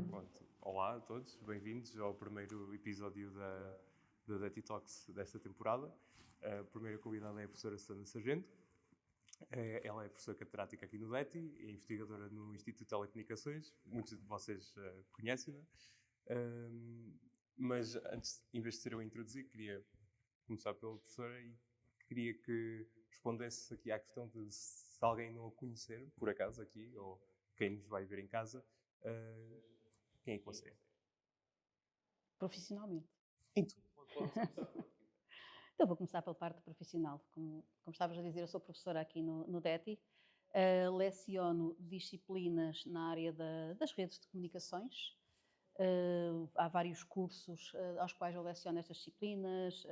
Pronto. Olá a todos, bem-vindos ao primeiro episódio da DETI Talks desta temporada. A primeira convidada é a professora Susana Sargento. Ela é professora catedrática aqui no DETI, é investigadora no Instituto de Telecomunicações. Muitos de vocês conhecem-na. Mas antes, em vez de ser eu a introduzir, queria começar pela professora e queria que respondesse aqui à questão de se alguém não a conhecer, por acaso, aqui, ou quem nos vai ver em casa, quem é que você é? Profissionalmente. Então, pode começar por aqui. Então, vou começar pela parte profissional. Como estavas a dizer, eu sou professora aqui no DETI. Leciono disciplinas na área das redes de comunicações. Há vários cursos aos quais eu leciono estas disciplinas,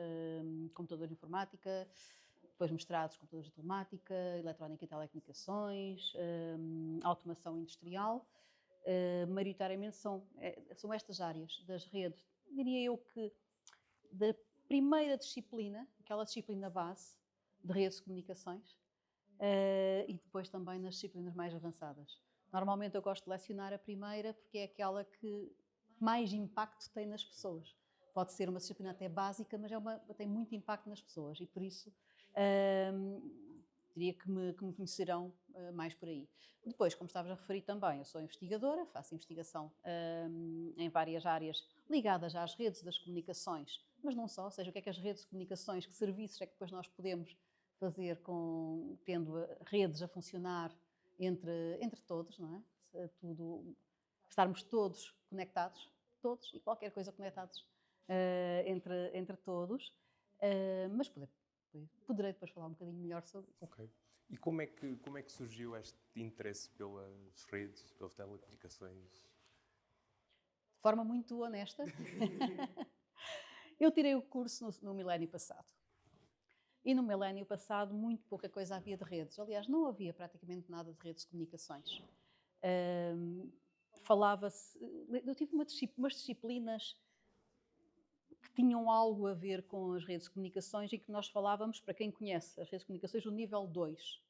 computador e informática, depois mestrados, computadores de telemática, eletrónica e telecomunicações, automação industrial. Maioritariamente são estas áreas das redes. Diria eu que da primeira disciplina, aquela disciplina base de redes de comunicações, e depois também nas disciplinas mais avançadas. Normalmente eu gosto de lecionar a primeira porque é aquela que mais impacto tem nas pessoas. Pode ser uma disciplina até básica, mas tem muito impacto nas pessoas e por isso diria que me conhecerão mais por aí. Depois, como estavas a referir também, eu sou investigadora, faço investigação em várias áreas ligadas às redes das comunicações, mas não só, ou seja, o que é que as redes de comunicações, que serviços é que depois nós podemos fazer tendo redes a funcionar entre todos, não é? Estarmos todos conectados, todos e qualquer coisa conectados entre todos, mas poderei depois falar um bocadinho melhor sobre isso. Ok. E como é que surgiu este interesse pelas redes, pelas telecomunicações? De forma muito honesta, eu tirei o curso no milénio passado. E no milénio passado, muito pouca coisa havia de redes. Aliás, não havia praticamente nada de redes de comunicações. Falava-se... Eu tive umas disciplinas que tinham algo a ver com as redes de comunicações e que nós falávamos, para quem conhece as redes de comunicações, o nível 2.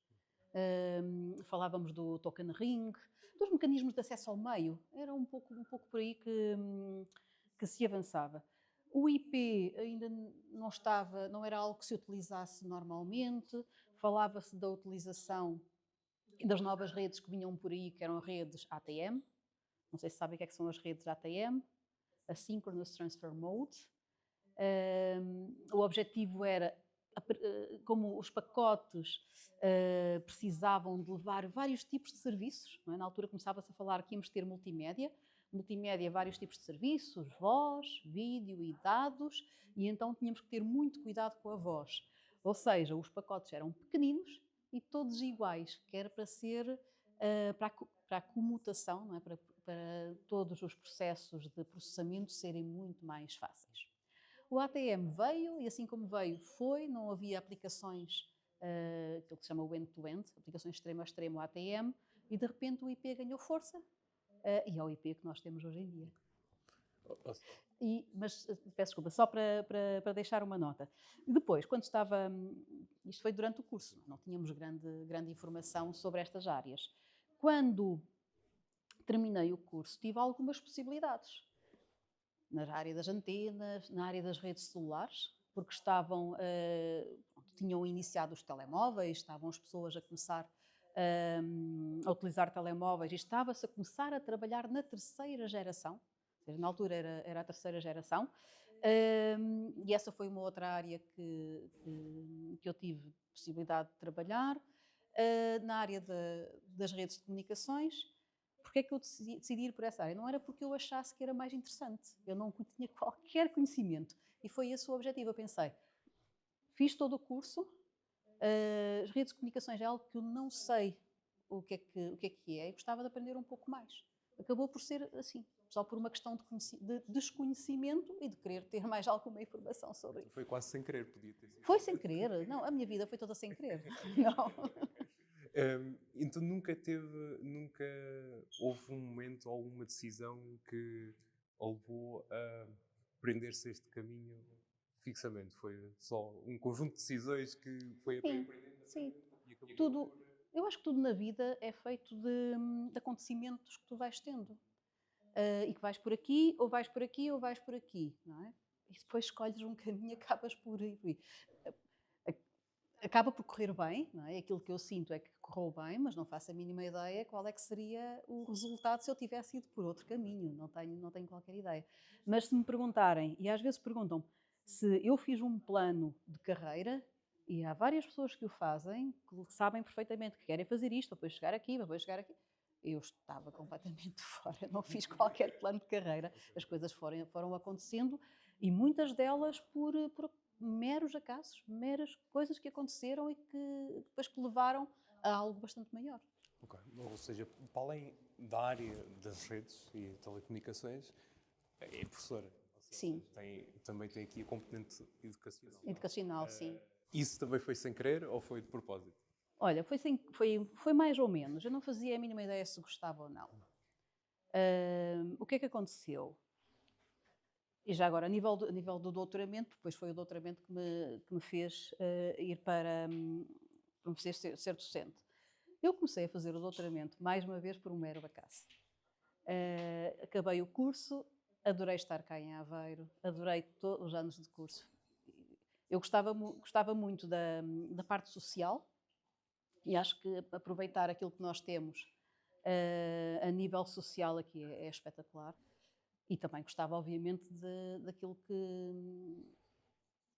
Falávamos do token ring, dos mecanismos de acesso ao meio. Era um pouco por aí que se avançava. O IP ainda não era algo que se utilizasse normalmente. Falava-se da utilização das novas redes que vinham por aí, que eram redes ATM. Não sei se sabem o que são as redes ATM. Asynchronous Transfer Mode. O objetivo era, como os pacotes precisavam de levar vários tipos de serviços, não é? Na altura começava-se a falar que íamos ter multimédia, vários tipos de serviços, voz, vídeo e dados, e então tínhamos que ter muito cuidado com a voz. Ou seja, os pacotes eram pequeninos e todos iguais, que era para ser para a comutação, não é? Para todos os processos de processamento serem muito mais fáceis. O ATM veio e assim como veio, não havia aplicações, aquilo que se chama o end-to-end, aplicações extremo a extremo ATM, e de repente o IP ganhou força, e é o IP que nós temos hoje em dia. Mas peço desculpa, só para deixar uma nota. Depois, quando estava... Isto foi durante o curso, não tínhamos grande informação sobre estas áreas. Quando terminei o curso, tive algumas possibilidades. Na área das antenas, na área das redes celulares, porque tinham iniciado os telemóveis, estavam as pessoas a começar a utilizar telemóveis e estava-se a começar a trabalhar na terceira geração. Na altura era a terceira geração, e essa foi uma outra área que eu tive possibilidade de trabalhar. Na área das redes de comunicações, porque é que eu decidi ir por essa área? Não era porque eu achasse que era mais interessante, eu não tinha qualquer conhecimento, e foi esse o objetivo. Eu pensei, fiz todo o curso, as redes de comunicações é algo que eu não sei o que é, e gostava de aprender um pouco mais. Acabou por ser assim, só por uma questão de desconhecimento e de querer ter mais alguma informação sobre isso. Foi quase sem querer, podia ter sido. Foi sem querer, não, a minha vida foi toda sem querer. Não. Então nunca houve um momento ou uma decisão que o levou a prender-se a este caminho fixamente? Foi só um conjunto de decisões que foi aprendendo Sim. e acabou Eu acho que tudo na vida é feito de acontecimentos que tu vais tendo. E que vais por aqui, ou vais por aqui, ou vais por aqui, não é? E depois escolhes um caminho e acabas por ir. Acaba por correr bem, não é? Aquilo que eu sinto é que correu bem, mas não faço a mínima ideia qual é que seria o resultado se eu tivesse ido por outro caminho. Não tenho qualquer ideia. Mas se me perguntarem, e às vezes perguntam se eu fiz um plano de carreira, e há várias pessoas que o fazem, que sabem perfeitamente que querem fazer isto, para depois chegar aqui, para depois chegar aqui. Eu estava completamente fora, não fiz qualquer plano de carreira. As coisas foram acontecendo e muitas delas por meros acasos, meras coisas que aconteceram e que depois que levaram a algo bastante maior. Ok. Ou seja, para além da área das redes e telecomunicações, é professora. Ou Sim, seja, também tem aqui a componente educacional. educacional, sim. Isso também foi sem querer ou foi de propósito? Olha, foi mais ou menos. Eu não fazia a mínima ideia se gostava ou não. O que é que aconteceu? E já agora, a nível do doutoramento, depois foi o doutoramento que me fez ir para me fazer ser docente. Eu comecei a fazer o doutoramento, mais uma vez, por um mero acaso. Acabei o curso, adorei estar cá em Aveiro, adorei todos os anos de curso. Eu gostava muito da parte social e acho que aproveitar aquilo que nós temos a nível social aqui é espetacular. E também gostava, obviamente, daquilo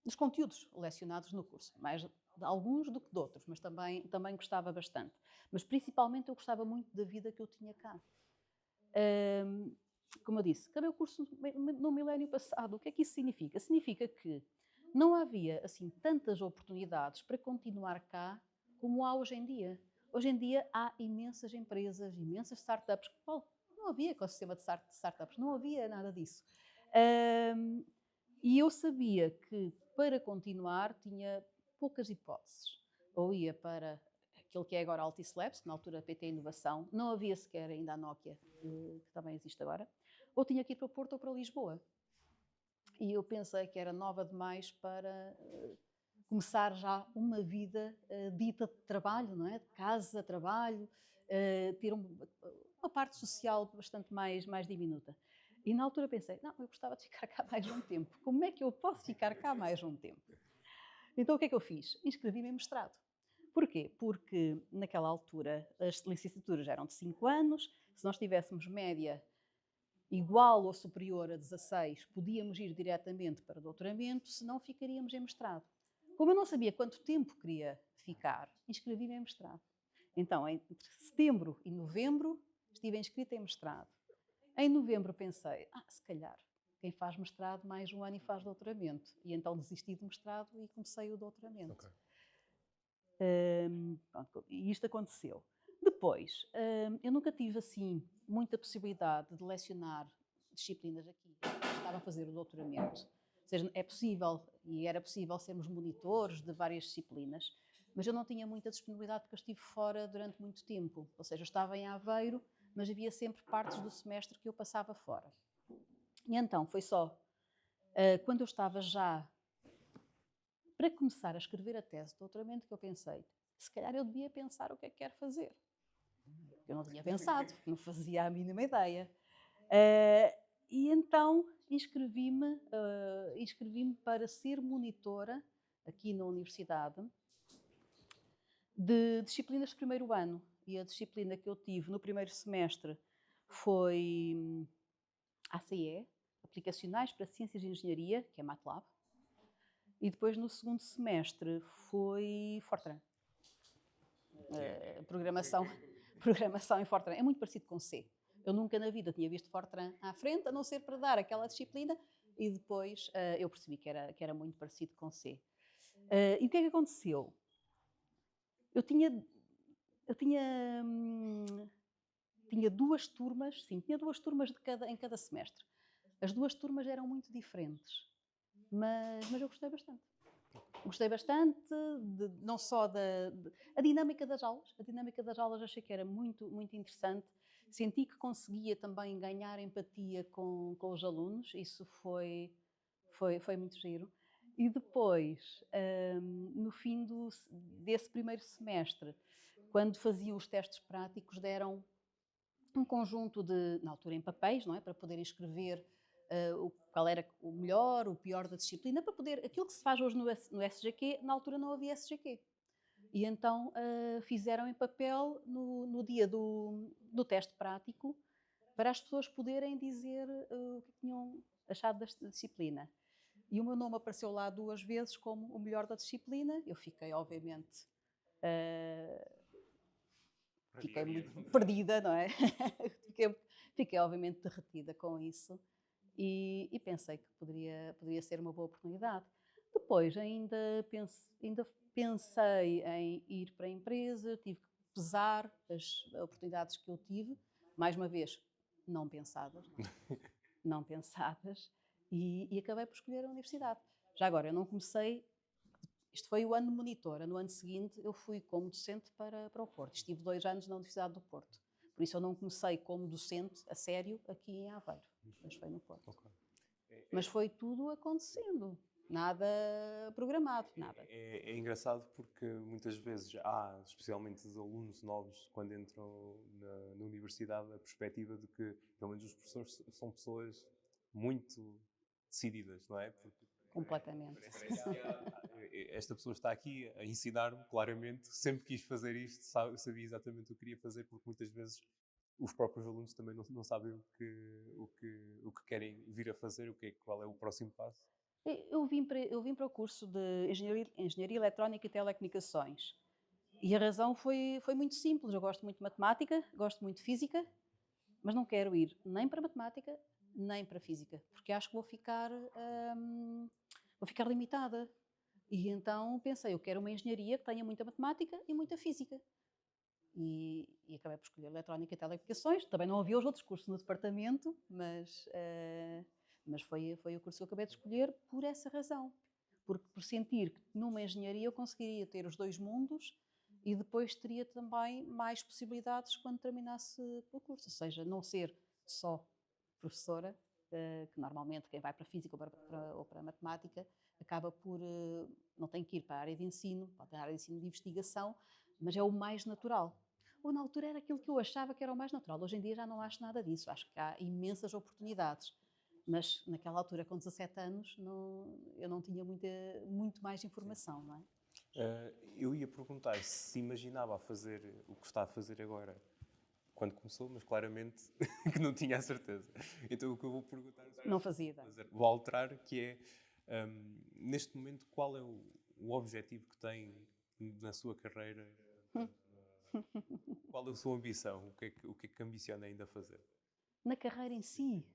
dos conteúdos lecionados no curso, mais de alguns do que de outros, mas também gostava bastante. Mas principalmente eu gostava muito da vida que eu tinha cá. Como eu disse, acabei o curso no milénio passado. O que é que isso significa? Significa que não havia assim tantas oportunidades para continuar cá como há hoje em dia. Hoje em dia há imensas empresas, imensas startups. Bom, não havia ecossistema de startups, não havia nada disso. E eu sabia que para continuar tinha poucas hipóteses. Ou ia para aquilo que é agora a Altice Labs, que na altura PT Inovação, não havia sequer ainda a Nokia, que também existe agora, ou tinha que ir para Porto ou para Lisboa. E eu pensei que era nova demais para começar já uma vida dita de trabalho, não é? De casa, trabalho, ter uma parte social bastante mais diminuta. E na altura pensei, não, eu gostava de ficar cá mais um tempo. Como é que eu posso ficar cá mais um tempo? Então o que é que eu fiz? Inscrevi-me em mestrado. Porquê? Porque naquela altura as licenciaturas eram de 5 anos, se nós tivéssemos média igual ou superior a 16, podíamos ir diretamente para doutoramento, senão ficaríamos em mestrado. Como eu não sabia quanto tempo queria ficar, inscrevi-me em mestrado. Então, entre setembro e novembro, estive inscrita em mestrado. Em novembro pensei, se calhar, quem faz mestrado mais um ano e faz doutoramento. E então desisti do mestrado e comecei o doutoramento. Okay. E isto aconteceu. Depois, eu nunca tive assim muita possibilidade de lecionar disciplinas aqui. Estava a fazer o doutoramento. Ou seja, é possível, e era possível sermos monitores de várias disciplinas, mas eu não tinha muita disponibilidade porque eu estive fora durante muito tempo. Ou seja, eu estava em Aveiro, mas havia sempre partes do semestre que eu passava fora. E então, foi só quando eu estava já para começar a escrever a tese de doutoramento que eu pensei, se calhar eu devia pensar o que é que quero fazer. Eu não tinha pensado, não fazia a mínima ideia. E então inscrevi-me para ser monitora aqui na universidade de disciplinas de primeiro ano. E a disciplina que eu tive no primeiro semestre foi ACE, Aplicacionais para Ciências de Engenharia, que é MATLAB. E depois no segundo semestre foi Fortran. Programação em Fortran. É muito parecido com C. Eu nunca na vida tinha visto Fortran à frente, a não ser para dar aquela disciplina, e depois eu percebi que era muito parecido com C. E o que é que aconteceu? Eu tinha duas turmas, sim, tinha duas turmas em cada semestre. As duas turmas eram muito diferentes, mas eu gostei bastante. Gostei bastante, não só a dinâmica das aulas. A dinâmica das aulas achei que era muito, muito interessante. Senti que conseguia também ganhar empatia com os alunos. Isso foi muito giro. E depois, no fim desse primeiro semestre, quando faziam os testes práticos, deram um conjunto de, na altura em papéis, não é? Para poderem escrever qual era o melhor, o pior da disciplina, para poder, aquilo que se faz hoje no SGQ, na altura não havia SGQ. E então fizeram em papel no dia do teste prático, para as pessoas poderem dizer o que tinham achado da disciplina. E o meu nome apareceu lá 2 vezes como o melhor da disciplina. Eu fiquei, obviamente, fiquei muito perdida, não é? fiquei, obviamente, derretida com isso e pensei que poderia ser uma boa oportunidade. Depois ainda pensei em ir para a empresa, tive que pesar as oportunidades que eu tive, mais uma vez, não pensadas, não pensadas, e acabei por escolher a universidade. Já agora, eu não comecei, isto foi o ano de monitora, no ano seguinte eu fui como docente para o Porto. Estive 2 anos na Universidade do Porto, por isso eu não comecei como docente a sério aqui em Aveiro, mas foi no Porto. Okay. Mas foi tudo acontecendo, nada programado, nada. É engraçado porque muitas vezes há, especialmente os alunos novos, quando entram na universidade, a perspectiva de que, pelo menos os professores, são pessoas muito decididas, não é? Porque Completamente. esta pessoa está aqui a ensinar-me, claramente, sempre quis fazer isto, sabia exatamente o que queria fazer, porque muitas vezes os próprios alunos também não sabem o que querem vir a fazer, qual é o próximo passo. Eu vim para o curso de Engenharia Eletrónica e Telecomunicações. E a razão foi muito simples. Eu gosto muito de matemática, gosto muito de física, mas não quero ir nem para matemática, nem para física, porque acho que vou ficar limitada. E então pensei, eu quero uma engenharia que tenha muita matemática e muita física. E acabei por escolher Eletrónica e Telecomunicações. Também não havia os outros cursos no departamento, mas foi o curso que eu acabei de escolher por essa razão. Por sentir que numa engenharia eu conseguiria ter os 2 mundos e depois teria também mais possibilidades quando terminasse o curso. Ou seja, não ser só professora, que normalmente quem vai para Física ou para Matemática acaba por, não tem que ir para a área de ensino, pode ter a área de ensino de investigação, mas é o mais natural. Ou na altura era aquilo que eu achava que era o mais natural. Hoje em dia já não acho nada disso. Acho que há imensas oportunidades. Mas naquela altura, com 17 anos, eu não tinha muito mais informação, não é? Eu ia perguntar se imaginava a fazer o que está a fazer agora quando começou, mas claramente que não tinha a certeza. Então o que eu vou perguntar... Não fazia ideia. Vou alterar, que é, neste momento, qual é o objetivo que tem na sua carreira? Qual é a sua ambição? O que é que ambiciona ainda fazer? Na carreira em si?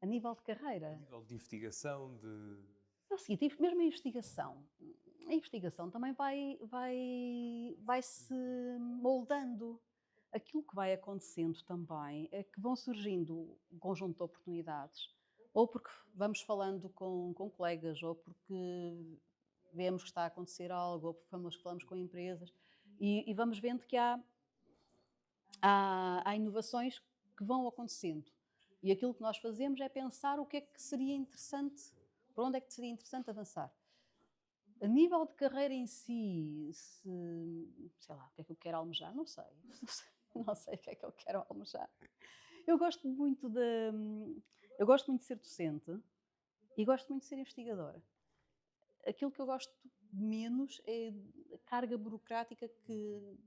A nível de carreira? A nível de investigação, É o seguinte, mesmo a investigação também vai se moldando. Aquilo que vai acontecendo também é que vão surgindo um conjunto de oportunidades, ou porque vamos falando com colegas, ou porque vemos que está a acontecer algo, ou porque falamos com empresas, e vamos vendo que há inovações que vão acontecendo. E aquilo que nós fazemos é pensar o que é que seria interessante, por onde é que seria interessante avançar. A nível de carreira em si, sei lá, o que é que eu quero almejar? Não sei. Não sei o que é que eu quero almejar. Eu gosto muito de ser docente e gosto muito de ser investigadora. Aquilo que eu gosto menos é a carga burocrática que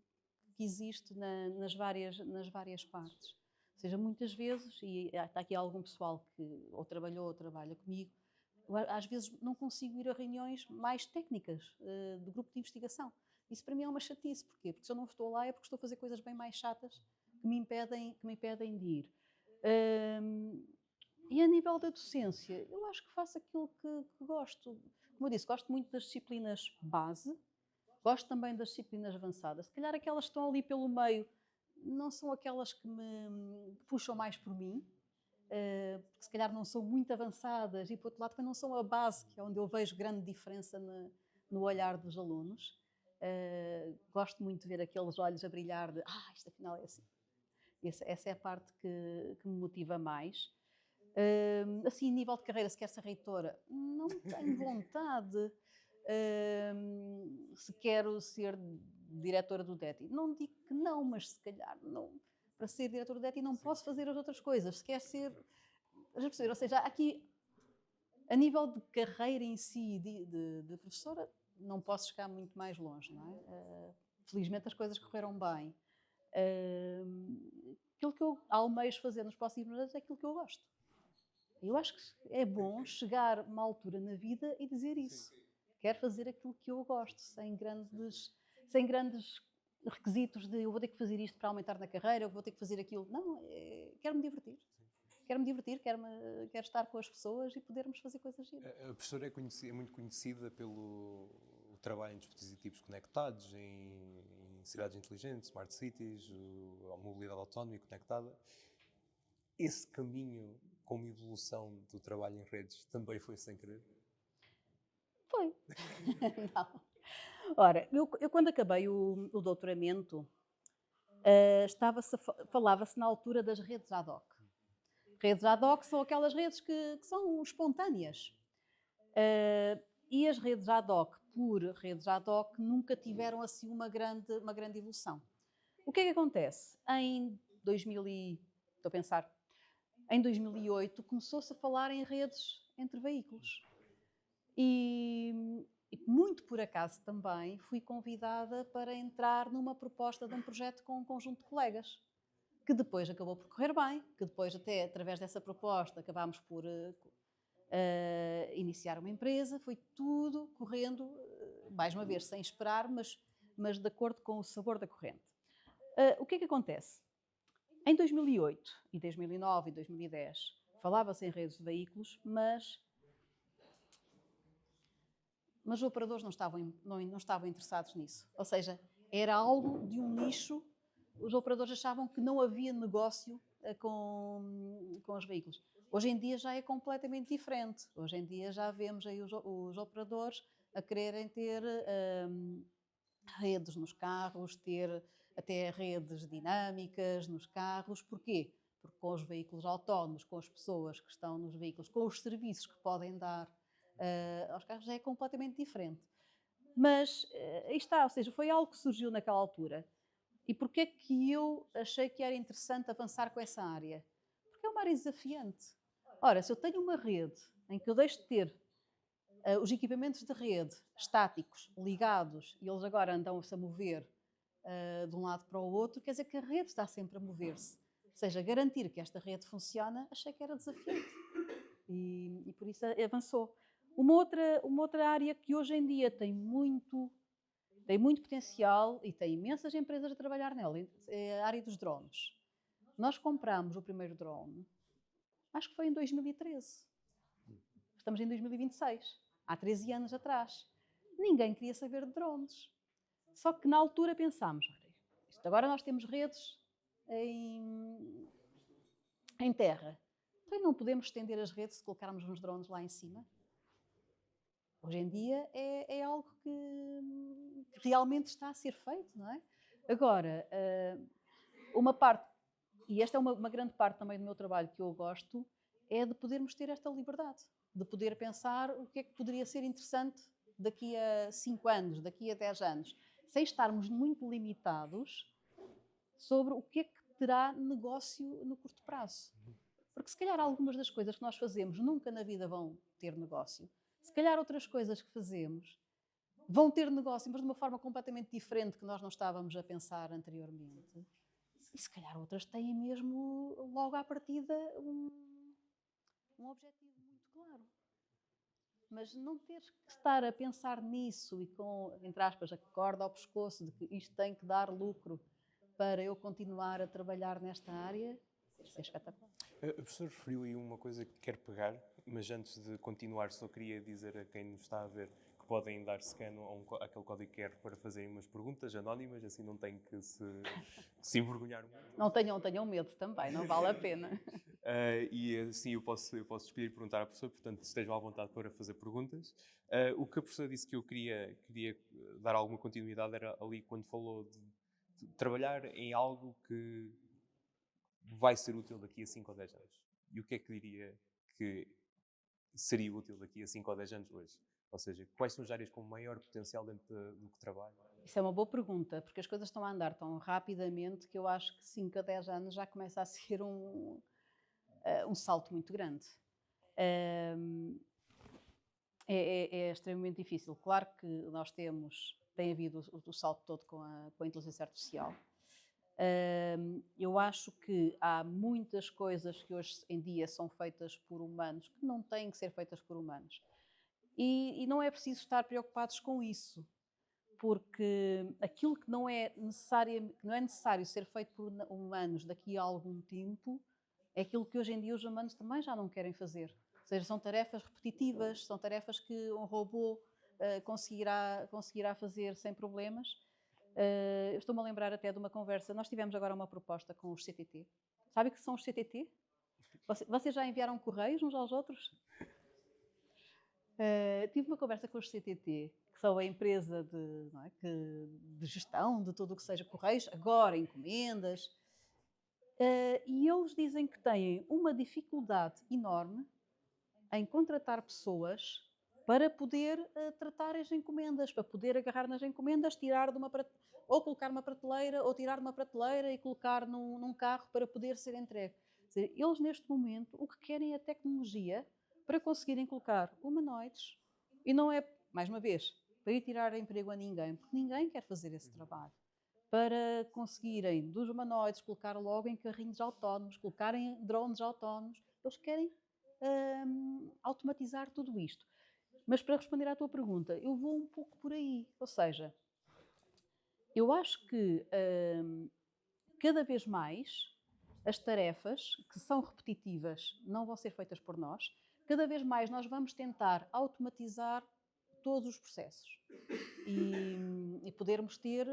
existe nas várias partes. Ou seja, muitas vezes, e está aqui algum pessoal que ou trabalhou ou trabalha comigo, eu, às vezes não consigo ir a reuniões mais técnicas do grupo de investigação. Isso para mim é uma chatice. Porquê? Porque se eu não estou lá é porque estou a fazer coisas bem mais chatas que me impedem de ir. E a nível da docência, eu acho que faço aquilo que gosto. Como eu disse, gosto muito das disciplinas base, gosto também das disciplinas avançadas. Se calhar aquelas que estão ali pelo meio não são aquelas que me puxam mais por mim, porque se calhar não são muito avançadas e, por outro lado, também não são a base, que é onde eu vejo grande diferença no olhar dos alunos. Gosto muito de ver aqueles olhos a brilhar de isto afinal é assim. Essa é a parte que me motiva mais. Assim, nível de carreira, se quer ser reitora, não tenho vontade. Se quero ser diretora do DETI. Não digo que não, mas se calhar não. Para ser diretora do DETI não posso fazer as outras coisas. Se quer ser... Ou seja, aqui, a nível de carreira em si, de professora, não posso chegar muito mais longe, não é? Felizmente as coisas correram bem. Aquilo que eu almejo fazer nos próximos anos é aquilo que eu gosto. Eu acho que é bom chegar a uma altura na vida e dizer isso. Quero fazer aquilo que eu gosto, sem grandes requisitos de eu vou ter que fazer isto para aumentar na carreira, eu vou ter que fazer aquilo. Não, quero-me divertir. Quero-me divertir, quero estar com as pessoas e podermos fazer coisas giras. A professora é muito conhecida pelo trabalho em dispositivos conectados, em cidades inteligentes, smart cities, a mobilidade autónoma e conectada. Esse caminho como evolução do trabalho em redes também foi sem querer? Foi. Não. Ora, eu quando acabei o doutoramento, falava-se na altura das redes ad hoc. Redes ad hoc são aquelas redes que são espontâneas. E as redes ad hoc, por redes ad hoc, nunca tiveram assim uma grande evolução. O que é que acontece? Em 2008 começou-se a falar em redes entre veículos. E muito por acaso também fui convidada para entrar numa proposta de um projeto com um conjunto de colegas, que depois acabou por correr bem, que depois até através dessa proposta acabámos por iniciar uma empresa, foi tudo correndo, mais uma vez, sem esperar, mas de acordo com o sabor da corrente. O que é que acontece? Em 2008, e 2009 e 2010, falava-se em redes de veículos, mas os operadores não estavam interessados nisso. Ou seja, era algo de um nicho, os operadores achavam que não havia negócio com os veículos. Hoje em dia já é completamente diferente. Hoje em dia já vemos aí os operadores a quererem ter redes nos carros, ter até redes dinâmicas nos carros. Porquê? Porque com os veículos autónomos, com as pessoas que estão nos veículos, com os serviços que podem dar aos carros, já é completamente diferente. Mas aí está, ou seja, foi algo que surgiu naquela altura. E porquê é que eu achei que era interessante avançar com essa área? Porque é uma área desafiante. Ora, se eu tenho uma rede em que eu deixo de ter os equipamentos de rede estáticos, ligados, e eles agora andam-se a mover de um lado para o outro, quer dizer que a rede está sempre a mover-se. Ou seja, garantir que esta rede funciona, achei que era desafiante. E por isso avançou. Uma outra área que hoje em dia tem muito potencial e tem imensas empresas a trabalhar nela, é a área dos drones. Nós comprámos o primeiro drone, acho que foi em 2013. Estamos em 2026, há 13 anos atrás. Ninguém queria saber de drones. Só que na altura pensámos, agora nós temos redes em terra. Então não podemos estender as redes se colocarmos uns drones lá em cima? Hoje em dia é algo que realmente está a ser feito, não é? Agora, uma parte, e esta é uma grande parte também do meu trabalho que eu gosto, é de podermos ter esta liberdade, de poder pensar o que é que poderia ser interessante daqui a 5 anos, daqui a 10 anos, sem estarmos muito limitados sobre o que é que terá negócio no curto prazo. Porque se calhar algumas das coisas que nós fazemos nunca na vida vão ter negócio. Se calhar outras coisas que fazemos vão ter negócio, mas de uma forma completamente diferente que nós não estávamos a pensar anteriormente. E se calhar outras têm mesmo, logo à partida, um objetivo muito claro. Mas não teres que estar a pensar nisso e com, entre aspas, a corda ao pescoço de que isto tem que dar lucro para eu continuar a trabalhar nesta área, isso é espetacular. A professora referiu aí uma coisa que quer pegar, mas antes de continuar só queria dizer a quem nos está a ver que podem dar scan àquele código QR para fazerem umas perguntas anónimas, assim não têm que se envergonhar muito. Não tenham medo também, não vale a pena. E assim eu posso escolher e perguntar à professora, portanto estejam à vontade para fazer perguntas. O que a professora disse que eu queria dar alguma continuidade era ali quando falou de trabalhar em algo que vai ser útil daqui a 5 ou 10 anos. E o que é que diria que seria útil daqui a 5 ou 10 anos hoje? Ou seja, quais são as áreas com maior potencial dentro do que trabalho? Isso é uma boa pergunta, porque as coisas estão a andar tão rapidamente que eu acho que 5 a 10 anos já começa a ser um salto muito grande. Ahm, é extremamente difícil. Claro que tem havido o salto todo com a inteligência artificial. Eu acho que há muitas coisas que hoje em dia são feitas por humanos que não têm que ser feitas por humanos. E não é preciso estar preocupados com isso, porque aquilo que não é necessário ser feito por humanos daqui a algum tempo é aquilo que hoje em dia os humanos também já não querem fazer. Ou seja, são tarefas repetitivas, são tarefas que um robô conseguirá fazer sem problemas. Eu estou-me a lembrar até de uma conversa, nós tivemos agora uma proposta com os CTT. Sabe o que são os CTT? Vocês já enviaram correios uns aos outros? Tive uma conversa com os CTT, que são a empresa de gestão de tudo o que seja correios, agora encomendas, e eles dizem que têm uma dificuldade enorme em contratar pessoas para poder tratar as encomendas, para poder agarrar nas encomendas, tirar de uma ou colocar numa prateleira, ou tirar de uma prateleira e colocar num carro para poder ser entregue. Quer dizer, eles neste momento o que querem é tecnologia para conseguirem colocar humanoides, e não é, mais uma vez, para ir tirar emprego a ninguém, porque ninguém quer fazer esse trabalho. Para conseguirem, dos humanoides, colocar logo em carrinhos autónomos, colocarem drones autónomos, eles querem automatizar tudo isto. Mas para responder à tua pergunta, eu vou um pouco por aí. Ou seja, eu acho que cada vez mais as tarefas que são repetitivas não vão ser feitas por nós. Cada vez mais nós vamos tentar automatizar todos os processos e podermos ter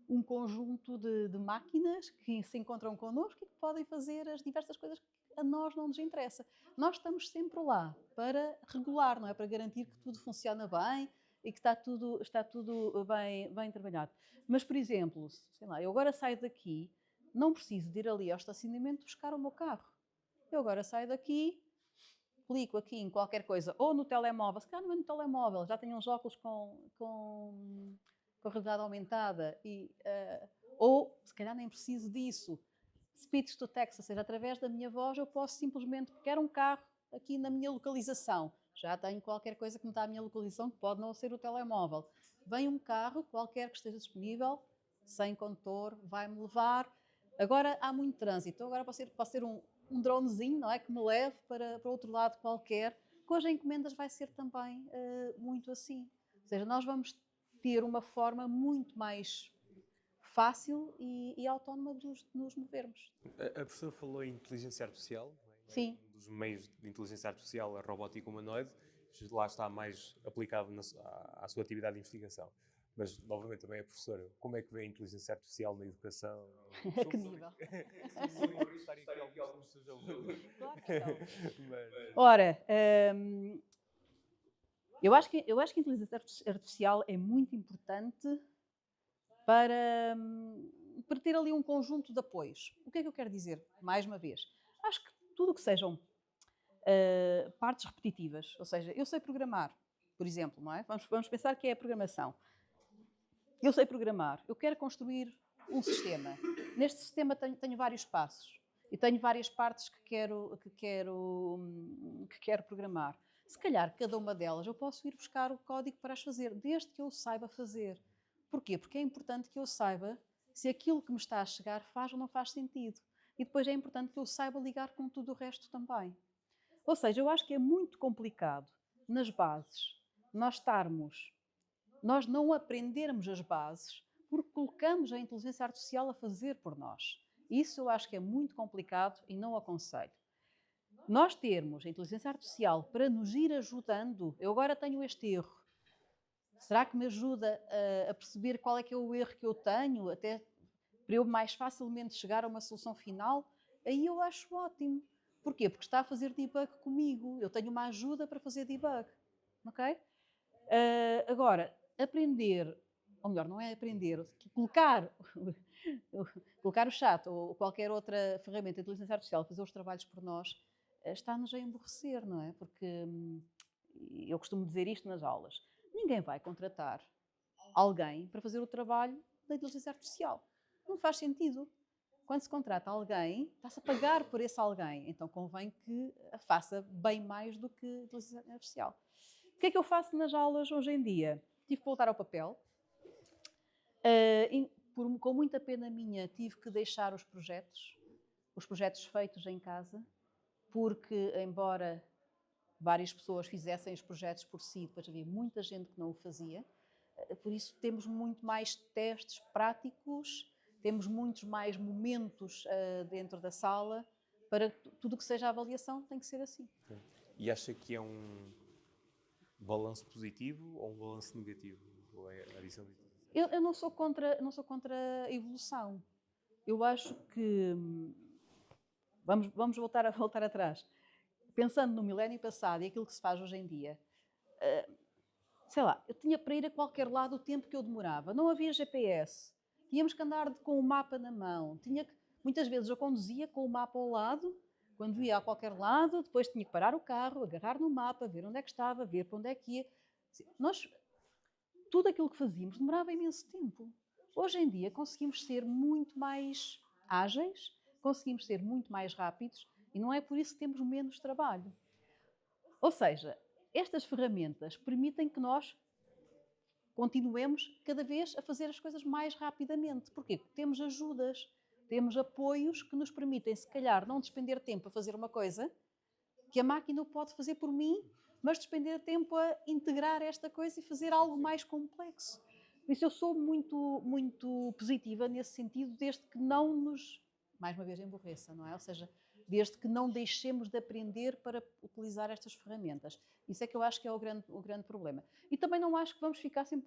um conjunto de máquinas que se encontram connosco e que podem fazer as diversas coisas que a nós não nos interessa. Nós estamos sempre lá para regular, não é? Para garantir que tudo funciona bem e que está tudo bem trabalhado. Mas, por exemplo, sei lá, eu agora saio daqui, não preciso de ir ali ao estacionamento buscar o meu carro. Eu agora saio daqui, clico aqui em qualquer coisa, ou no telemóvel, se calhar não é no telemóvel, já tenho uns óculos com realidade aumentada, ou se calhar nem preciso disso. Speech to text, ou seja, através da minha voz eu posso simplesmente, quero um carro aqui na minha localização. Já tenho qualquer coisa que me dá a minha localização, que pode não ser o telemóvel. Vem um carro, qualquer que esteja disponível, sem condutor, vai-me levar. Agora há muito trânsito, agora pode ser um dronezinho, não é? Que me leve para outro lado qualquer. Com as encomendas vai ser também muito assim. Ou seja, nós vamos ter uma forma muito mais fácil e autónoma de nos movermos. A professora falou em inteligência artificial. Sim. Um dos meios de inteligência artificial, a robótica humanoide, lá está mais aplicado à sua atividade de investigação. Mas, novamente, também a professora, como é que vê a inteligência artificial na educação? A que nível? Claro que não. Ora, eu acho que a inteligência artificial é muito importante para ter ali um conjunto de apoios. O que é que eu quero dizer? Mais uma vez, acho que tudo o que sejam partes repetitivas, ou seja, eu sei programar, por exemplo, não é? Vamos pensar que é a programação. Eu sei programar, eu quero construir um sistema. Neste sistema tenho vários passos e tenho várias partes que quero programar. Se calhar, cada uma delas, eu posso ir buscar o código para as fazer, desde que eu saiba fazer. Porquê? Porque é importante que eu saiba se aquilo que me está a chegar faz ou não faz sentido. E depois é importante que eu saiba ligar com tudo o resto também. Ou seja, eu acho que é muito complicado, nas bases, nós não aprendermos as bases porque colocamos a inteligência artificial a fazer por nós. Isso eu acho que é muito complicado e não aconselho. Nós termos a inteligência artificial para nos ir ajudando, eu agora tenho este erro, será que me ajuda a perceber qual é que é o erro que eu tenho, até para eu mais facilmente chegar a uma solução final? Aí eu acho ótimo. Porquê? Porque está a fazer debug comigo. Eu tenho uma ajuda para fazer debug. Ok? Agora, aprender, ou melhor, não é aprender, colocar o chat ou qualquer outra ferramenta de inteligência artificial a fazer os trabalhos por nós, está-nos a emborrecer, não é? Porque e eu costumo dizer isto nas aulas, ninguém vai contratar alguém para fazer o trabalho da inteligência artificial. Não faz sentido. Quando se contrata alguém, está-se a pagar por esse alguém. Então convém que faça bem mais do que a inteligência artificial. O que é que eu faço nas aulas hoje em dia? Tive que voltar ao papel. Com muita pena minha, tive que deixar os projetos feitos em casa, porque, embora várias pessoas fizessem os projetos por si, depois havia muita gente que não o fazia. Por isso temos muito mais testes práticos, temos muitos mais momentos dentro da sala, para tudo o que seja avaliação tem que ser assim. E acha que é um balanço positivo ou um balanço negativo? Ou é a adição de... Eu não sou contra a evolução. Eu acho que... Vamos voltar atrás. Pensando no milénio passado e aquilo que se faz hoje em dia, sei lá, eu tinha para ir a qualquer lado o tempo que eu demorava. Não havia GPS. Tínhamos que andar com o mapa na mão. Muitas vezes eu conduzia com o mapa ao lado, quando ia a qualquer lado, depois tinha que parar o carro, agarrar no mapa, ver onde é que estava, ver para onde é que ia. Tudo aquilo que fazíamos demorava imenso tempo. Hoje em dia conseguimos ser muito mais ágeis, conseguimos ser muito mais rápidos e não é por isso que temos menos trabalho. Ou seja, estas ferramentas permitem que nós continuemos cada vez a fazer as coisas mais rapidamente. Porquê? Porque temos ajudas, temos apoios que nos permitem, se calhar, não despender tempo a fazer uma coisa que a máquina pode fazer por mim, mas despender tempo a integrar esta coisa e fazer algo mais complexo. Por isso eu sou muito, muito positiva nesse sentido, desde que não nos, mais uma vez, emborreça, não é? Ou seja, desde que não deixemos de aprender para utilizar estas ferramentas. Isso é que eu acho que é o grande problema. E também não acho que vamos ficar sem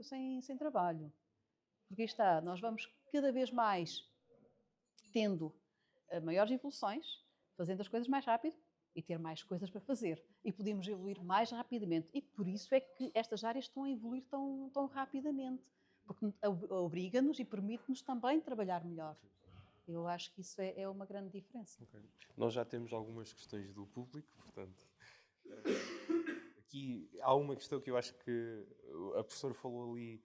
trabalho. Porque aí está, nós vamos cada vez mais tendo maiores evoluções, fazendo as coisas mais rápido e ter mais coisas para fazer. E podemos evoluir mais rapidamente. E por isso é que estas áreas estão a evoluir tão rapidamente. Porque obriga-nos e permite-nos também trabalhar melhor. Eu acho que isso é uma grande diferença. Okay. Nós já temos algumas questões do público, portanto... Aqui há uma questão que eu acho que a professora falou ali,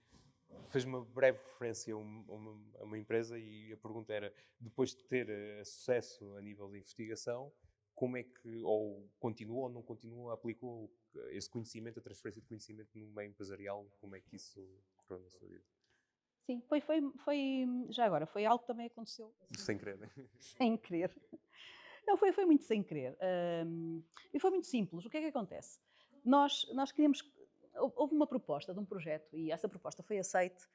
fez uma breve referência a uma empresa e a pergunta era, depois de ter sucesso a nível de investigação, como é que, ou continua ou não continua, aplicou esse conhecimento, a transferência de conhecimento no meio empresarial, como é que isso ocorreu na sua vida? Sim, foi já agora, foi algo que também aconteceu. Sem querer, né? Sem querer. Não, foi muito sem querer. E foi muito simples. O que é que acontece? Nós queríamos... Houve uma proposta de um projeto e essa proposta foi aceite.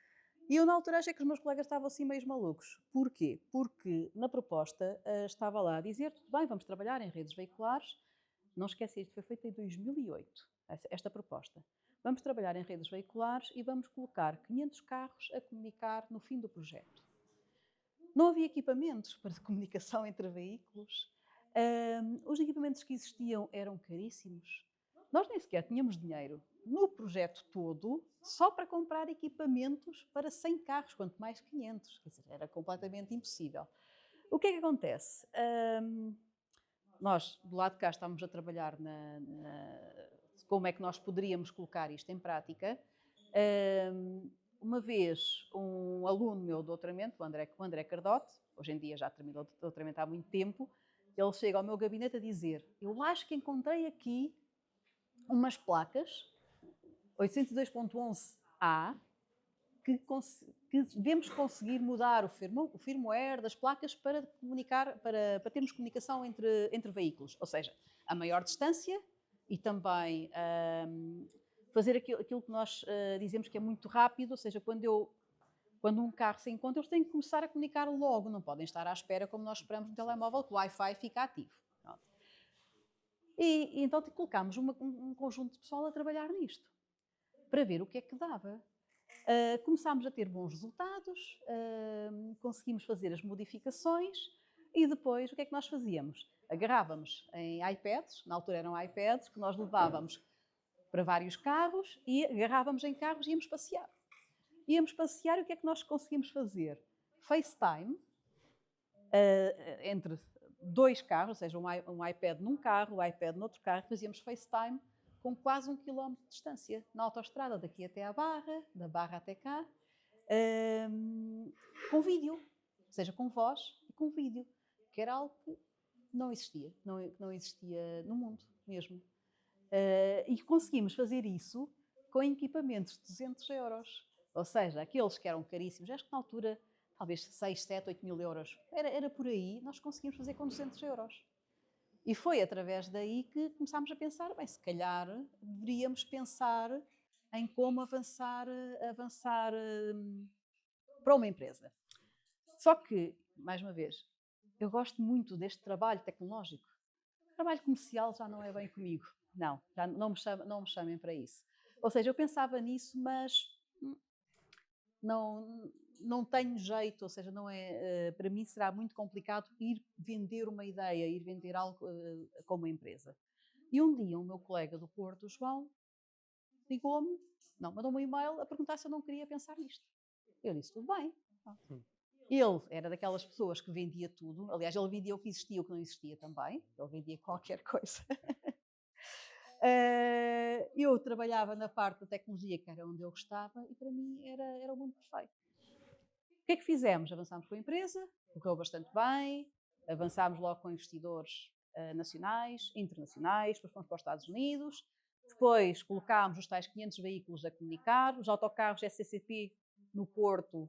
E eu, na altura, achei que os meus colegas estavam assim meio malucos. Porquê? Porque na proposta estava lá a dizer, tudo bem, vamos trabalhar em redes veiculares. Não esqueci, isto foi feito em 2008, esta proposta. Vamos trabalhar em redes veiculares e vamos colocar 500 carros a comunicar no fim do projeto. Não havia equipamentos para comunicação entre veículos. Os equipamentos que existiam eram caríssimos. Nós nem sequer tínhamos dinheiro no projeto todo só para comprar equipamentos para 100 carros, quanto mais 500. Quer dizer, era completamente impossível. O que é que acontece? Nós, do lado de cá, estávamos a trabalhar como é que nós poderíamos colocar isto em prática. Uma vez, um aluno meu do doutoramento, o André Cardote, hoje em dia já terminou o doutoramento há muito tempo, ele chega ao meu gabinete a dizer, eu acho que encontrei aqui umas placas 802.11a que devemos conseguir mudar o firmware das placas para comunicar, para termos comunicação entre veículos, ou seja, a maior distância e também fazer aquilo que nós dizemos que é muito rápido, ou seja, quando um carro se encontra, eles têm que começar a comunicar logo, não podem estar à espera como nós esperamos no telemóvel que o Wi-Fi fica ativo. E então colocámos um conjunto de pessoal a trabalhar nisto, para ver o que é que dava. Começámos a ter bons resultados, conseguimos fazer as modificações e depois o que é que nós fazíamos? Agarrávamos em iPads, na altura eram iPads, que nós levávamos para vários carros e agarrávamos em carros e íamos passear. Íamos passear e o que é que nós conseguimos fazer? FaceTime entre dois carros, ou seja, um iPad num carro, um iPad noutro carro, fazíamos FaceTime com quase 1 quilómetro de distância, na autoestrada, daqui até à Barra, da Barra até cá, com vídeo, ou seja, com voz e com vídeo, que era algo que não existia, não existia no mundo mesmo. E conseguimos fazer isso com equipamentos de 200 euros. Ou seja, aqueles que eram caríssimos, acho que na altura, talvez 6, 7, 8 mil euros, era por aí, nós conseguimos fazer com 200 euros. E foi através daí que começámos a pensar, bem, se calhar deveríamos pensar em como avançar para uma empresa. Só que, mais uma vez, eu gosto muito deste trabalho tecnológico. O trabalho comercial já não é bem comigo. Não, já não me chamem para isso. Ou seja, eu pensava nisso, mas não tenho jeito, ou seja, não é, para mim será muito complicado ir vender uma ideia, ir vender algo com uma empresa. E um dia o meu colega do Porto, o João, ligou-me, mandou-me um e-mail a perguntar se eu não queria pensar nisto. Eu disse, tudo bem. Ele era daquelas pessoas que vendia tudo, aliás, ele vendia o que existia e o que não existia também, ele vendia qualquer coisa. Eu trabalhava na parte da tecnologia, que era onde eu gostava, e para mim era o mundo perfeito. O que é que fizemos? Avançámos com a empresa, correu bastante bem, avançámos logo com investidores nacionais, internacionais, depois fomos para os Estados Unidos, depois colocámos os tais 500 veículos a comunicar, os autocarros SCCP no Porto,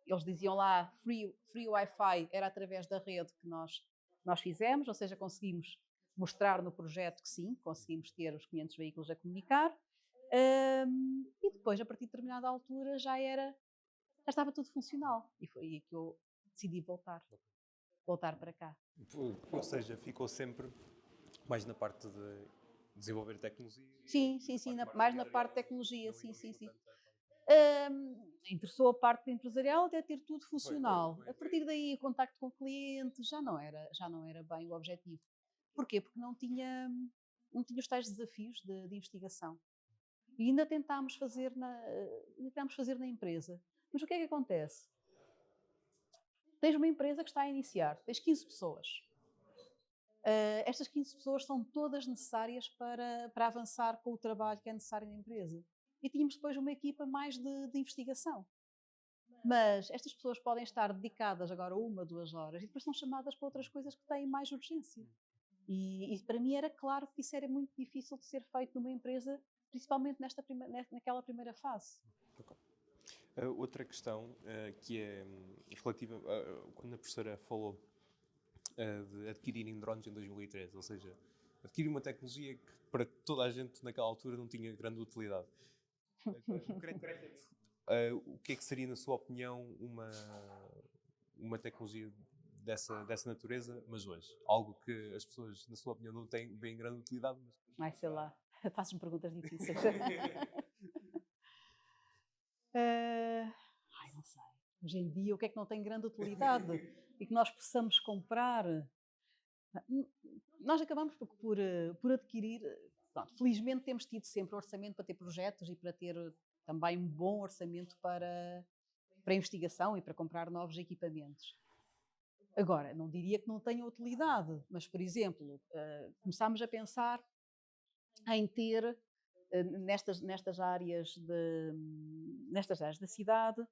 eles diziam lá free Wi-Fi, era através da rede que nós fizemos, ou seja, conseguimos mostrar no projeto que sim, conseguimos ter os 500 veículos a comunicar, e depois, a partir de determinada altura, já estava tudo funcional, e foi aí que eu decidi voltar para cá. Ou seja, ficou sempre mais na parte de desenvolver tecnologia? Sim, mais na parte de tecnologia, sim. Interessou a parte empresarial até ter tudo funcional. A partir daí, o contacto com o cliente já não era bem o objetivo. Porquê? Porque não tinha os tais desafios de investigação. E ainda tentámos fazer na empresa. Mas o que é que acontece? Tens uma empresa que está a iniciar, tens 15 pessoas. Estas 15 pessoas são todas necessárias para avançar com o trabalho que é necessário na empresa. E tínhamos depois uma equipa mais de investigação. Mas estas pessoas podem estar dedicadas agora 1, 2 horas e depois são chamadas para outras coisas que têm mais urgência. E para mim era claro que isso era muito difícil de ser feito numa empresa, principalmente naquela primeira fase. Outra questão que é relativa, quando a professora falou de adquirirem drones em 2013, ou seja, adquirir uma tecnologia que para toda a gente naquela altura não tinha grande utilidade. O que é que seria, na sua opinião, uma tecnologia dessa natureza, mas hoje? Algo que as pessoas, na sua opinião, não têm bem grande utilidade, mas... Ai, sei lá, fazes-me perguntas difíceis. Não sei. Hoje em dia, o que é que não tem grande utilidade e que nós possamos comprar? Nós acabamos por adquirir. Pronto, felizmente temos tido sempre orçamento para ter projetos e para ter também um bom orçamento para investigação e para comprar novos equipamentos. Agora, não diria que não tenha utilidade, mas, por exemplo, começámos a pensar em ter nestas áreas da cidade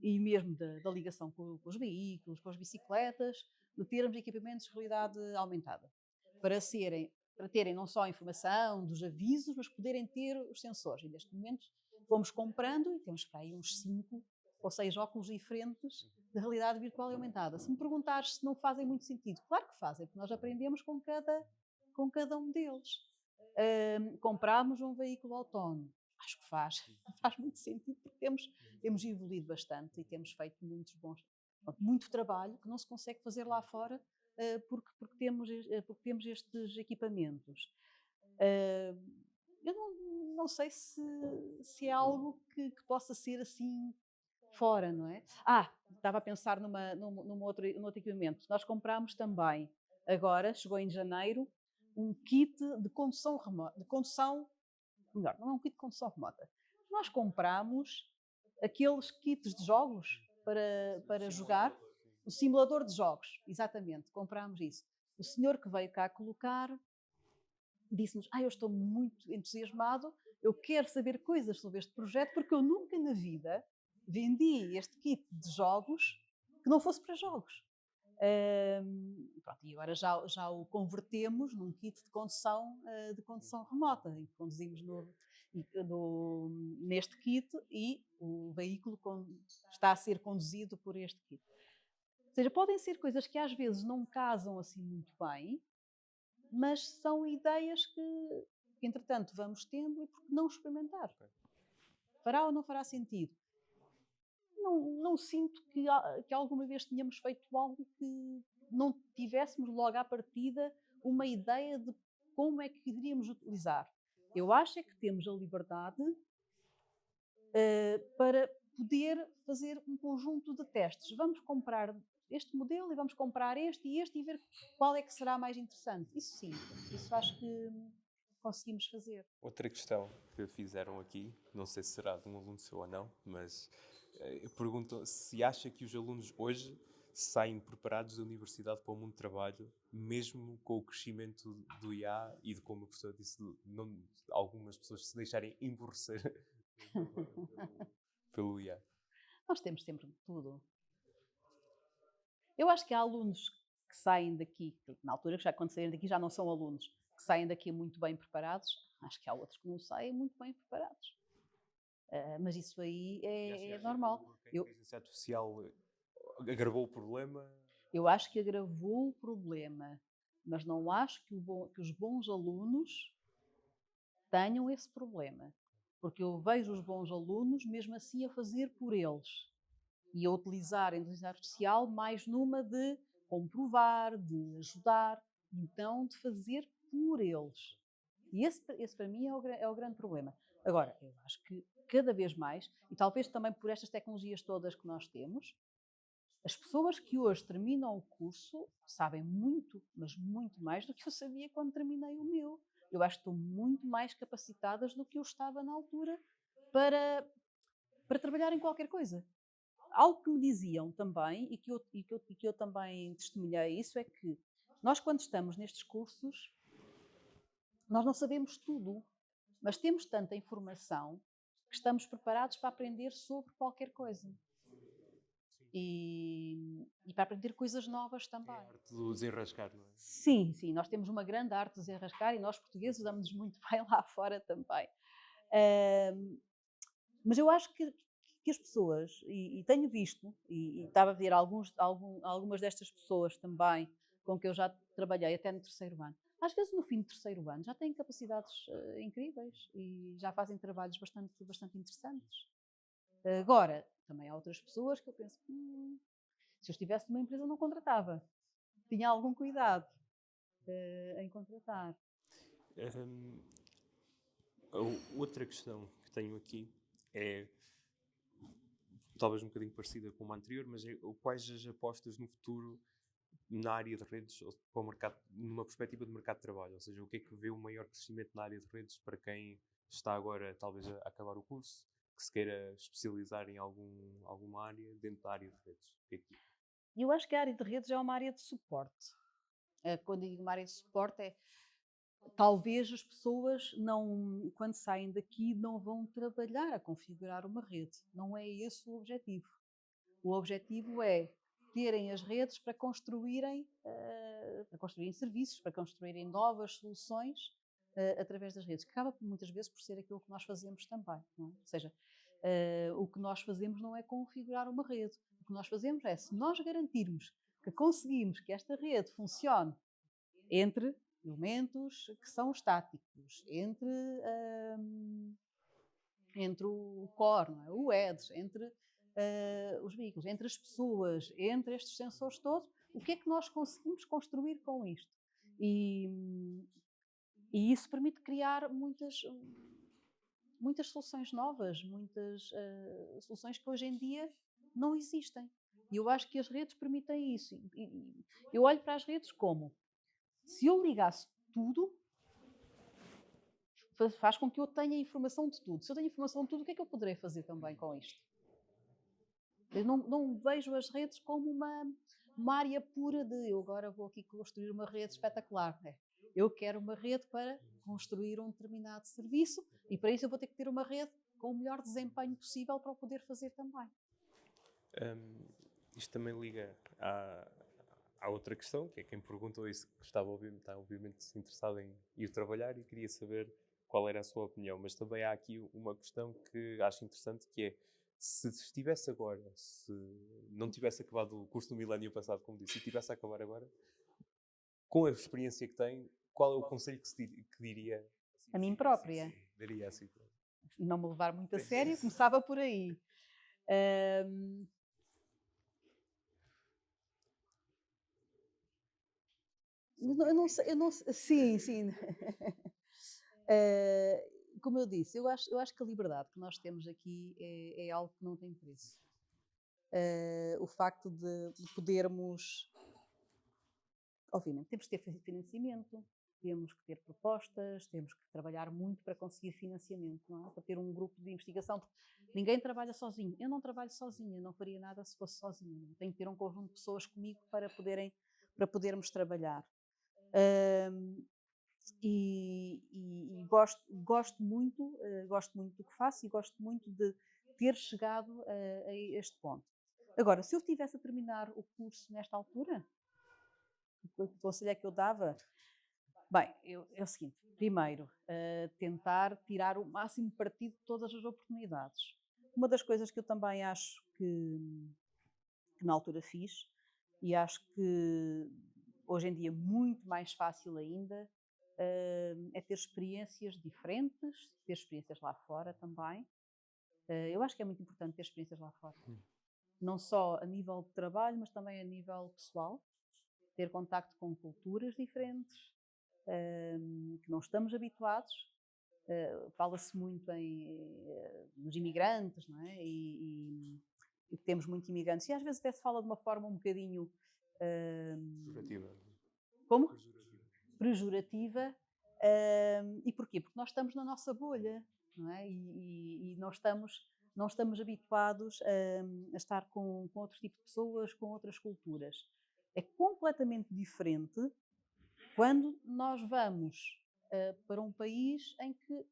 e mesmo da ligação com os veículos, com as bicicletas, de termos equipamentos de realidade aumentada, para terem não só a informação dos avisos, mas poderem ter os sensores. E neste momento fomos comprando e temos para aí uns 5 ou 6 óculos diferentes de realidade virtual e aumentada. Se me perguntares se não fazem muito sentido, claro que fazem, porque nós aprendemos com cada um deles. Comprámos um veículo autónomo. Acho que faz muito sentido, porque temos evoluído bastante e temos feito muito trabalho que não se consegue fazer lá fora porque temos estes equipamentos. Eu não sei se é algo que possa ser assim fora, não é? Estava a pensar num outro equipamento. Nós comprámos também, agora, chegou em janeiro, um kit de condução remota. Melhor, não é um kit de condução remota. Nós comprámos aqueles kits de jogos para jogar, o simulador de jogos, exatamente, comprámos isso. O senhor que veio cá colocar disse-nos, eu estou muito entusiasmado, eu quero saber coisas sobre este projeto, porque eu nunca na vida vendi este kit de jogos que não fosse para jogos. Pronto, e agora já o convertemos num kit de condução remota, em que conduzimos neste kit e o veículo está a ser conduzido por este kit. Ou seja, podem ser coisas que às vezes não casam assim muito bem, mas são ideias que entretanto vamos tendo e por que não experimentar? Fará ou não fará sentido? Não sinto que alguma vez tenhamos feito algo que não tivéssemos logo à partida uma ideia de como é que iríamos utilizar. Eu acho é que temos a liberdade para poder fazer um conjunto de testes. Vamos comprar este modelo e vamos comprar este e ver qual é que será mais interessante. Isso sim, isso acho que conseguimos fazer. Outra questão que fizeram aqui, não sei se será de um aluno seu ou não, mas perguntam se acha que os alunos hoje saem preparados da universidade para o mundo de trabalho, mesmo com o crescimento do IA e de, como a professora disse, algumas pessoas se deixarem emborrecer pelo IA. Nós temos sempre de tudo. Eu acho que há alunos que saem daqui, que na altura que já quando saírem daqui já não são alunos, que saem daqui muito bem preparados. Acho que há outros que não saem muito bem preparados. Mas isso aí é normal. A inteligência artificial agravou o problema? Eu acho que agravou o problema, mas não acho que os bons alunos tenham esse problema. Porque eu vejo os bons alunos mesmo assim a fazer por eles. E a utilizar a inteligência artificial mais numa de comprovar, de ajudar, então de fazer por eles. E esse para mim é o grande problema. Agora, eu acho que cada vez mais, e talvez também por estas tecnologias todas que nós temos, as pessoas que hoje terminam o curso sabem muito, mas muito mais do que eu sabia quando terminei o meu. Eu acho que estão muito mais capacitadas do que eu estava na altura para trabalhar em qualquer coisa. Algo que me diziam também, e que eu também testemunhei isso, é que nós quando estamos nestes cursos, nós não sabemos tudo, mas temos tanta informação que estamos preparados para aprender sobre qualquer coisa. E para aprender coisas novas também. É a arte do desenrascar, não é? Sim, nós temos uma grande arte de desenrascar e nós portugueses damos-nos muito bem lá fora também. Mas eu acho que as pessoas, e tenho visto, e estava a ver algumas destas pessoas também com que eu já trabalhei até no terceiro ano, às vezes no fim do terceiro ano já têm capacidades incríveis e já fazem trabalhos bastante interessantes. Agora, também há outras pessoas que eu penso, se eu estivesse numa empresa não contratava. Tinha algum cuidado em contratar. Outra questão que tenho aqui é talvez um bocadinho parecida com a anterior, mas quais as apostas no futuro na área de redes, ou para o mercado, numa perspectiva de mercado de trabalho? Ou seja, o que é que vê o maior crescimento na área de redes para quem está agora talvez a acabar o curso, que se queira especializar em alguma área dentro da área de redes? O que é que... Eu acho que a área de redes é uma área de suporte. Quando digo uma área de suporte é talvez as pessoas não, quando saem daqui, não vão trabalhar a configurar uma rede. Não é esse o objetivo. O objetivo é terem as redes para construírem serviços, para construírem novas soluções através das redes, que acaba muitas vezes por ser aquilo que nós fazemos também. Não é? Ou seja, o que nós fazemos não é configurar uma rede. O que nós fazemos é, se nós garantirmos que conseguimos que esta rede funcione entre elementos que são estáticos, entre o core, não é? O edge, entre os veículos, entre as pessoas, entre estes sensores todos, o que é que nós conseguimos construir com isto? E isso permite criar muitas soluções novas, muitas soluções que hoje em dia não existem. E eu acho que as redes permitem isso. E eu olho para as redes como, se eu ligasse tudo, faz com que eu tenha informação de tudo. Se eu tenho informação de tudo, o que é que eu poderei fazer também com isto? Eu não vejo as redes como uma área pura de eu agora vou aqui construir uma rede espetacular. Eu quero uma rede para construir um determinado serviço e para isso eu vou ter que ter uma rede com o melhor desempenho possível para o poder fazer também. Isto também liga à outra questão, que é quem perguntou isso, que está obviamente interessado em ir trabalhar e queria saber qual era a sua opinião. Mas também há aqui uma questão que acho interessante, que é, se estivesse agora, se não tivesse acabado o curso do milénio passado, como disse, e tivesse a acabar agora, com a experiência que tem, qual é o conselho que diria? A mim própria. Daria assim. Não me levar muito a sério, começava por aí. Eu não sei, sim. Como eu disse, eu acho que a liberdade que nós temos aqui é algo que não tem preço. O facto de podermos, obviamente, temos que ter financiamento, temos que ter propostas, temos que trabalhar muito para conseguir financiamento, não é? Para ter um grupo de investigação, porque ninguém trabalha sozinho. Eu não trabalho sozinha, eu não faria nada se fosse sozinha. Tenho que ter um conjunto de pessoas comigo para podermos trabalhar. E gosto muito do que faço e gosto muito de ter chegado a este ponto. Agora, se eu estivesse a terminar o curso nesta altura, o conselho é que eu dava? Bem, é o seguinte: primeiro, tentar tirar o máximo partido de todas as oportunidades. Uma das coisas que eu também acho que na altura fiz, e acho que hoje em dia muito mais fácil ainda, é ter experiências diferentes, ter experiências lá fora também. Eu acho que é muito importante ter experiências lá fora. Não só a nível de trabalho, mas também a nível pessoal. Ter contacto com culturas diferentes, que não estamos habituados. Fala-se muito nos imigrantes, não é? E temos muitos imigrantes. E às vezes até se fala de uma forma um bocadinho... Pejorativa. Como? Pejorativa. E porquê? Porque nós estamos na nossa bolha, não é? E não estamos habituados a estar com outro tipo de pessoas, com outras culturas. É completamente diferente quando nós vamos para um país em que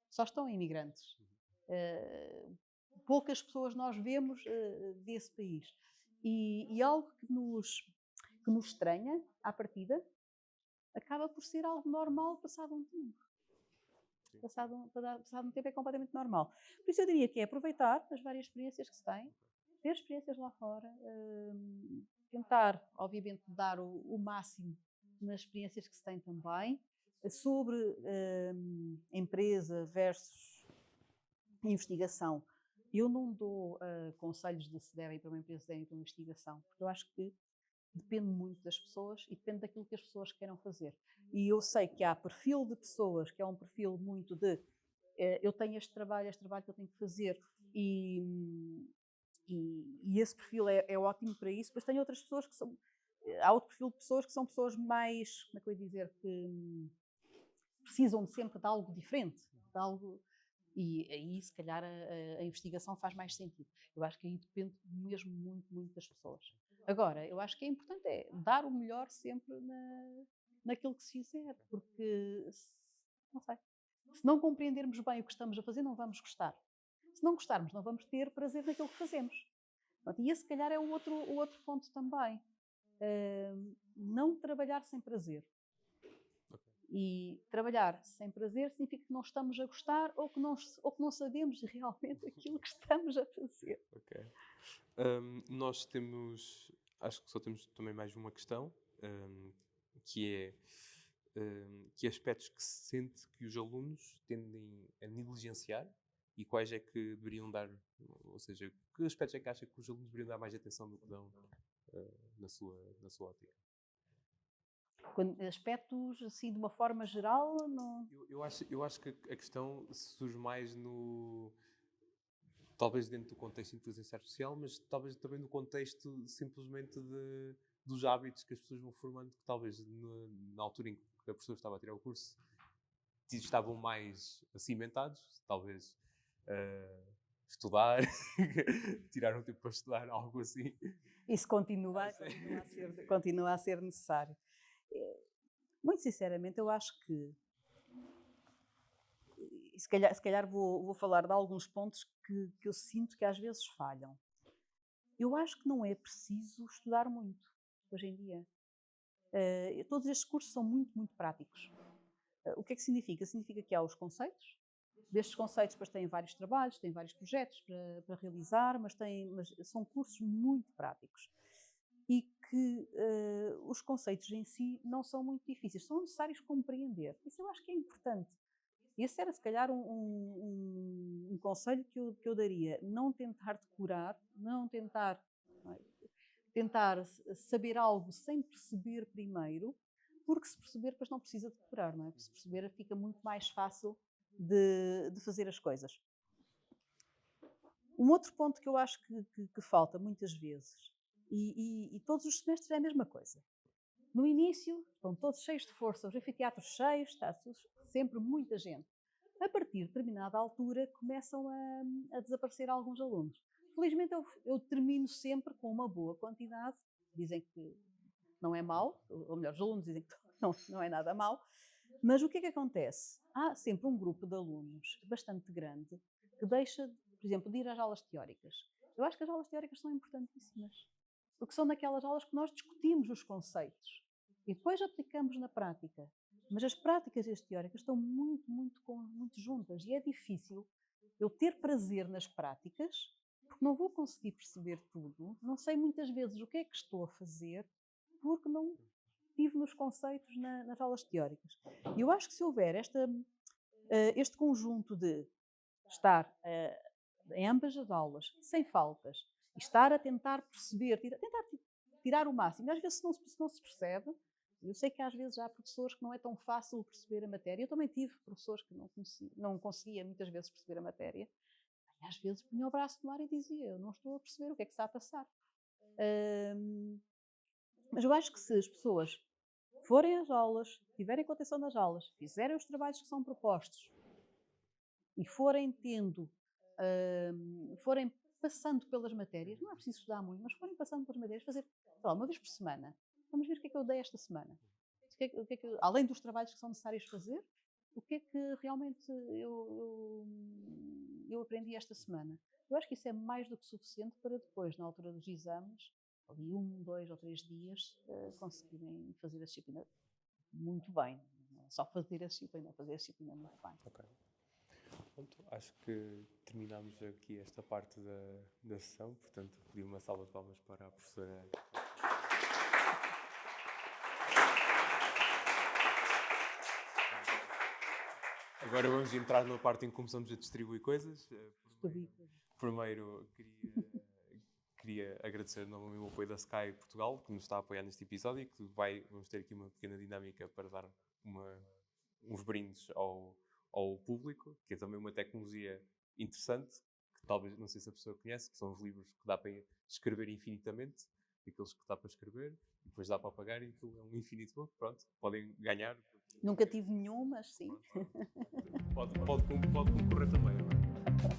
só estão imigrantes. Poucas pessoas nós vemos desse país. E algo que nos estranha, à partida, acaba por ser algo normal passado um tempo. Passado um tempo é completamente normal. Por isso eu diria que é aproveitar as várias experiências que se tem, ter experiências lá fora, tentar, obviamente, dar o máximo nas experiências que se tem também, sobre empresa versus investigação. Eu não dou conselhos de se devem para uma empresa, se devem para uma investigação, porque eu acho que depende muito das pessoas e depende daquilo que as pessoas queiram fazer. E eu sei que há perfil de pessoas que é um perfil muito de eu tenho este trabalho que eu tenho que fazer e esse perfil é ótimo para isso. Depois tenho outras pessoas que são... Há outro perfil de pessoas que são pessoas mais, como é que eu ia dizer, que precisam sempre de algo diferente, de algo... E aí, se calhar, a investigação faz mais sentido. Eu acho que aí depende mesmo muito, muito das pessoas. Agora, eu acho que é importante dar o melhor sempre naquilo que se fizer, porque, não sei, se não compreendermos bem o que estamos a fazer, não vamos gostar. Se não gostarmos, não vamos ter prazer naquilo que fazemos. E esse, se calhar, é o outro ponto também. Não trabalhar sem prazer. E trabalhar sem prazer significa que não estamos a gostar ou que não sabemos realmente aquilo que estamos a fazer. Ok. Nós temos, acho que só temos também mais uma questão, que é que aspectos que se sente que os alunos tendem a negligenciar e quais é que deveriam dar, ou seja, que aspectos é que acha que os alunos deveriam dar mais atenção do que dão na sua ótica? Aspectos, assim, de uma forma geral, não... Eu acho que a questão surge mais talvez dentro do contexto de inteligência artificial, mas talvez também no contexto simplesmente dos hábitos que as pessoas vão formando, que talvez na altura em que a professora estava a tirar o curso estavam mais acimentados, talvez estudar, tirar um tempo para estudar, algo assim. Isso continua a ser necessário. Muito sinceramente, eu acho que, e se calhar vou falar de alguns pontos que eu sinto que às vezes falham. Eu acho que não é preciso estudar muito hoje em dia. Todos estes cursos são muito, muito práticos. O que é que significa? Significa que há os conceitos. Destes conceitos depois têm vários trabalhos, têm vários projetos para realizar, mas são cursos muito práticos. E que os conceitos em si não são muito difíceis, são necessários compreender. Isso eu acho que é importante. Esse era, se calhar, um conselho que eu daria. Não tentar decorar, não tentar saber algo sem perceber primeiro, porque se perceber, depois não precisa de decorar, não é? Porque se perceber, fica muito mais fácil de fazer as coisas. Um outro ponto que eu acho que falta muitas vezes, e todos os semestres é a mesma coisa. No início, estão todos cheios de força, os anfiteatros cheios, está sempre muita gente. A partir de determinada altura, começam a desaparecer alguns alunos. Felizmente, eu termino sempre com uma boa quantidade. Dizem que não é mau, ou melhor, os alunos dizem que não é nada mau. Mas o que é que acontece? Há sempre um grupo de alunos bastante grande que deixa, por exemplo, de ir às aulas teóricas. Eu acho que as aulas teóricas são importantíssimas, porque são naquelas aulas que nós discutimos os conceitos e depois aplicamos na prática. Mas as práticas e as teóricas estão muito, muito, muito juntas e é difícil eu ter prazer nas práticas, porque não vou conseguir perceber tudo, não sei muitas vezes o que é que estou a fazer, porque não estive nos conceitos nas aulas teóricas. E eu acho que se houver este conjunto de estar em ambas as aulas, sem faltas, e estar a tentar perceber, tentar tirar o máximo, às vezes se não se percebe, eu sei que às vezes há professores que não é tão fácil perceber a matéria. Eu também tive professores que não conseguia muitas vezes perceber a matéria. E às vezes punha o braço no ar e dizia: eu não estou a perceber o que é que está a passar. Mas eu acho que se as pessoas forem às aulas, tiverem contenção nas aulas, fizerem os trabalhos que são propostos e forem forem passando pelas matérias, não é preciso estudar muito, mas forem passando pelas matérias, fazer, sei lá, uma vez por semana. Vamos ver o que é que eu dei esta semana. Além dos trabalhos que são necessários fazer, o que é que realmente eu aprendi esta semana. Eu acho que isso é mais do que suficiente para depois, na altura dos exames, ali 1, 2 ou 3 dias, conseguirem fazer a disciplina muito bem. Não é só fazer a disciplina muito bem. Ok. Pronto, acho que terminamos aqui esta parte da sessão, portanto, pedi uma salva de palmas para a professora. Agora vamos entrar na parte em que começamos a distribuir coisas. Primeiro queria agradecer novamente o apoio da Sky Portugal, que nos está a apoiar neste episódio, e que vamos ter aqui uma pequena dinâmica para dar uns brindes ao público, que é também uma tecnologia interessante, que talvez, não sei se a pessoa conhece, que são os livros que dá para escrever infinitamente, aqueles que dá para escrever, e depois dá para apagar, e aquilo é um infinito book, pronto, podem ganhar. Nunca tive nenhum, mas sim. Pode concorrer também, não é?